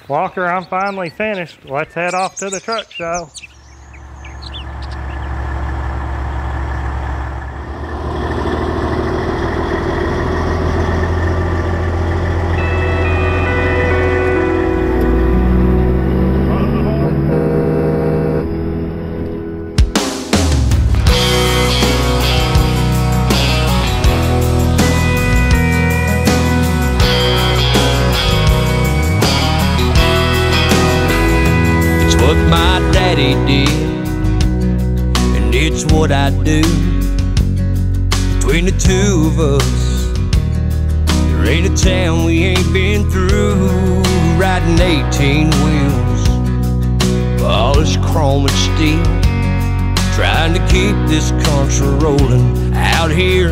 Walker, I'm finally finished. Let's head off to the truck show. What my daddy did, and it's what I do. Between the two of us, there ain't a town we ain't been through. Riding 18 wheels, polished chrome and steel, trying to keep this country rolling. Out here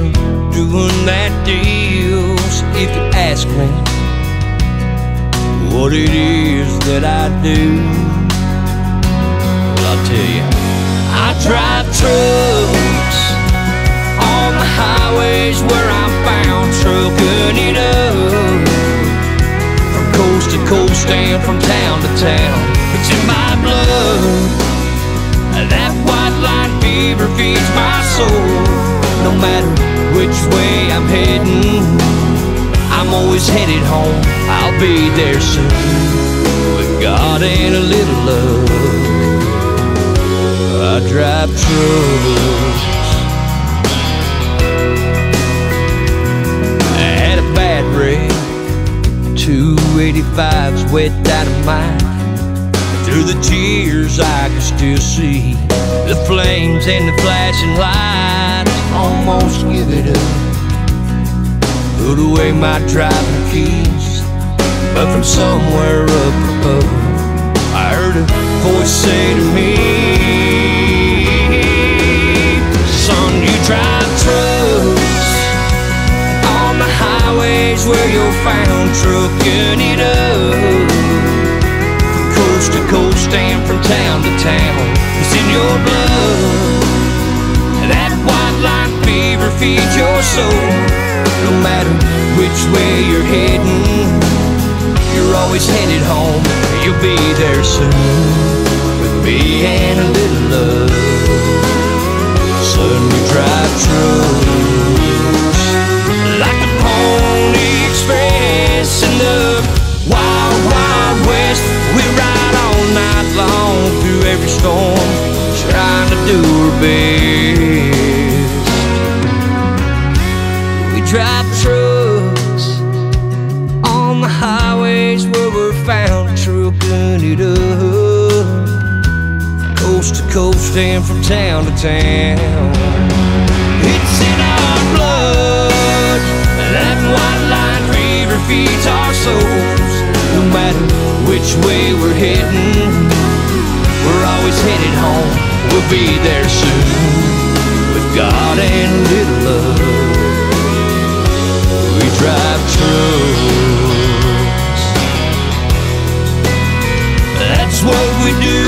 doing that deal. So if you ask me what it is that I do, I'll tell you, I drive trucks on the highways where I'm found, trucking it up from coast to coast and from town to town. It's in my blood. That white line fever feeds my soul. No matter which way I'm heading, I'm always headed home. I'll be there soon with God and a little love. I drive trucks. I had a bad wreck, 285's wet dynamite. Through the tears I could still see the flames and the flashing lights. Almost give it up, put away my driving keys, but from somewhere up above I heard a voice say to me, son, you drive trucks on the highways where you're found, trucking it up from coast to coast and from town to town. It's in your blood. That white line fever feeds your soul. No matter which way you're heading, you're always headed home. You'll be there soon with me and a little love. Son, we drive trucks like the Pony Express in the wild, wild west. We ride all night long through every storm, trying to do our best. We drive trucks on the highways where we're found, trucking it up coast to coast and from town to town. It's in our blood. That white line fever feeds our souls. No matter which way we're heading, we're always headed home. We'll be there soon with God and a little love. We drive trucks. That's what we do.